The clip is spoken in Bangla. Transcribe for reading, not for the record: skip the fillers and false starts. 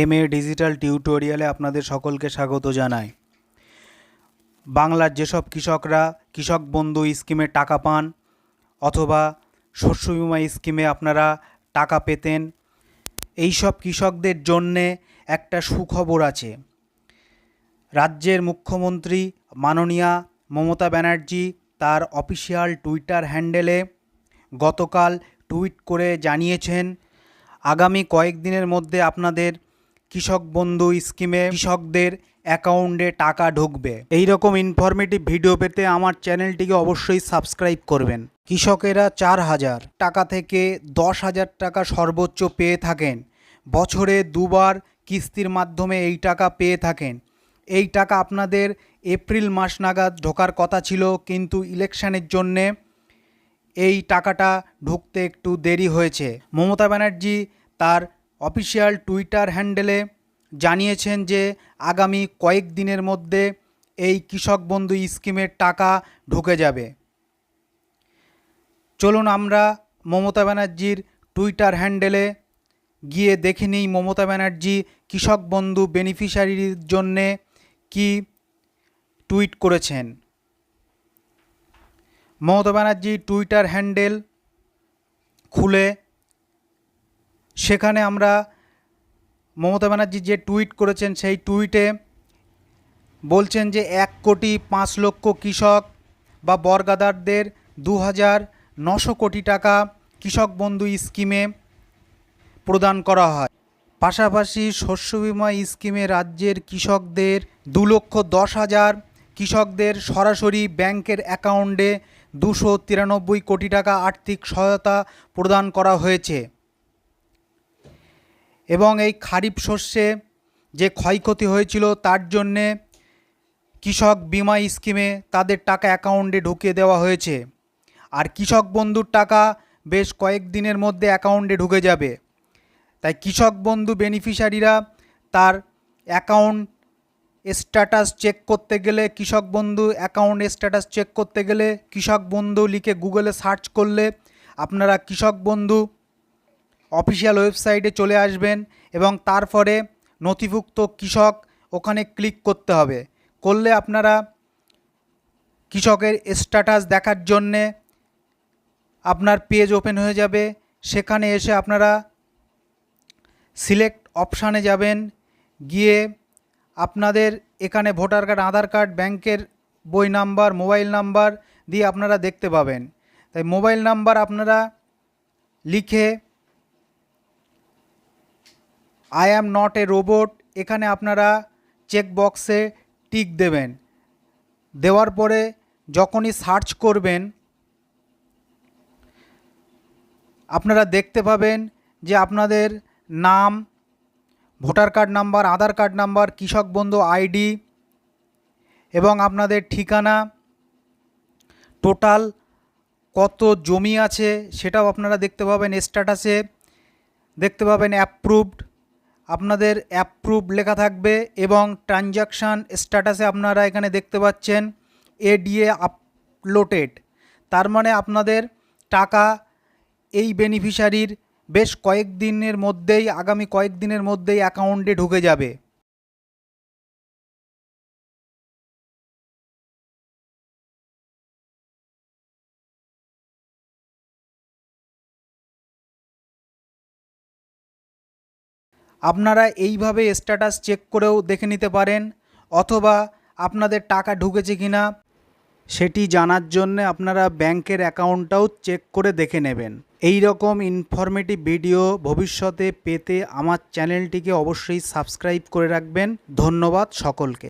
MA ডিজিটাল টিউটোরিয়ালে আপনাদের সকলকে স্বাগত জানাই। বাংলার যেসব কৃষকরা কৃষক বন্ধু স্কিমে টাকা পান অথবা শস্য বীমা স্কিমে আপনারা টাকা পেতেন, এই সব কৃষকদের জন্যে একটা সুখবর আছে। রাজ্যের মুখ্যমন্ত্রী মাননীয়া মমতা ব্যানার্জি তার অফিসিয়াল টুইটার হ্যান্ডেলে গতকাল টুইট করে জানিয়েছেন, আগামী কয়েকদিনের মধ্যে আপনাদের কৃষক বন্ধু স্কিমে কৃষকদের অ্যাকাউন্টে টাকা ঢুকবে। এই রকম ইনফরমেটিভ ভিডিও পেতে আমার চ্যানেলটিকে অবশ্যই সাবস্ক্রাইব করবেন। কৃষকেরা 4,000 টাকা থেকে 10,000 টাকা সর্বোচ্চ পেয়ে থাকেন। বছরে দুবার কিস্তির মাধ্যমে এই টাকা পেয়ে থাকেন। এই টাকা আপনাদের এপ্রিল মাস নাগাদ ঢোকার কথা ছিল, কিন্তু ইলেকশনের জন্যে এই টাকাটা ঢুকতে একটু দেরি হয়েছে। মমতা ব্যানার্জি তার অফিসিয়াল টুইটার হ্যান্ডেলে জানিয়েছেন যে আগামী কয়েকদিনের মধ্যে এই কৃষক বন্ধু স্কিমের টাকা ঢুকে যাবে। চলুন আমরা মমতা ব্যানার্জির টুইটার হ্যান্ডেলে গিয়ে দেখে নিই মমতা ব্যানার্জি কৃষক বন্ধু বেনিফিশিয়ারির জন্যে কি টুইট করেছেন। মমতা ব্যানার্জি টুইটার হ্যান্ডেল খুলে সেখানে আমরা মমতা ব্যানার্জি যে টুইট করেছেন সেই টুইটে বলছেন যে 1,05,00,000 কৃষক বা বর্গাদারদের 2,900 কোটি টাকা কৃষক বন্ধু স্কিমে প্রদান করা হয়। পাশাপাশি শস্য বীমা স্কিমে রাজ্যের কৃষকদের 2,10,000 কৃষকদের সরাসরি ব্যাংকের অ্যাকাউন্টে 293 কোটি টাকা আর্থিক সহায়তা প্রদান করা হয়েছে। এবং এই খারিফ শস্যে যে ক্ষয়ক্ষতি হয়েছিল তার জন্যে কৃষক বীমা স্কিমে তাদের টাকা অ্যাকাউন্টে ঢুকিয়ে দেওয়া হয়েছে। আর কৃষক বন্ধুর টাকা বেশ কয়েকদিনের মধ্যে অ্যাকাউন্টে ঢুকে যাবে। তাই কৃষক বন্ধু বেনিফিশিয়ারিরা তার অ্যাকাউন্ট স্ট্যাটাস চেক করতে গেলে, কৃষক বন্ধু অ্যাকাউন্ট স্ট্যাটাস চেক করতে গেলে কৃষক বন্ধু লিখে গুগলে সার্চ করলে আপনারা কৃষক বন্ধু অফিসিয়াল ওয়েবসাইটে চলে আসবেন এবং তারপরে নথিভুক্ত কৃষক ওখানে ক্লিক করতে হবে। করলে আপনারা কৃষকের স্ট্যাটাস দেখার জন্যে আপনার পেজ ওপেন হয়ে যাবে। সেখানে এসে আপনারা সিলেক্ট অপশানে যাবেন, গিয়ে আপনাদের এখানে ভোটার কার্ড, আধার কার্ড, ব্যাংকের বই নাম্বার, মোবাইল নাম্বার দিয়ে আপনারা দেখতে পাবেন। তাই মোবাইল নাম্বার আপনারা লিখে I am not a robot এখানে আপনারা চেক বক্সে টিক দেবেন। দেওয়ার পরে যখনই সার্চ করবেন আপনারা দেখতে পাবেন যে আপনাদের নাম, ভোটার কার্ড নাম্বার, আধার কার্ড নাম্বার, কৃষক বন্ধু আইডি এবং আপনাদের ঠিকানা, টোটাল কত জমি আছে সেটাও আপনারা দেখতে পাবেন। স্ট্যাটাসে দেখতে পাবেন অ্যাপ্রুভড, আপনাদের অ্যাপ্রুভ লেখা থাকবে এবং ট্রানজাকশান স্ট্যাটাসে আপনারা এখানে দেখতে পাচ্ছেন এডিএ আপলোডেড। তার মানে আপনাদের টাকা এই বেনিফিশিয়ারির বেশ কয়েকদিনের মধ্যেই, আগামী কয়েকদিনের মধ্যেই অ্যাকাউন্টে ঢুকে যাবে। আপনারা এইভাবে স্ট্যাটাস চেক করেও দেখে নিতে পারেন, অথবা আপনাদের টাকা ঢুকেছে কিনা সেটি জানার জন্য আপনারা ব্যাংকের অ্যাকাউন্টটাও চেক করে দেখে নেবেন। এই রকম ইনফরমেটিভ ভিডিও ভবিষ্যতে পেতে আমার চ্যানেলটিকে অবশ্যই সাবস্ক্রাইব করে রাখবেন। ধন্যবাদ সকলকে।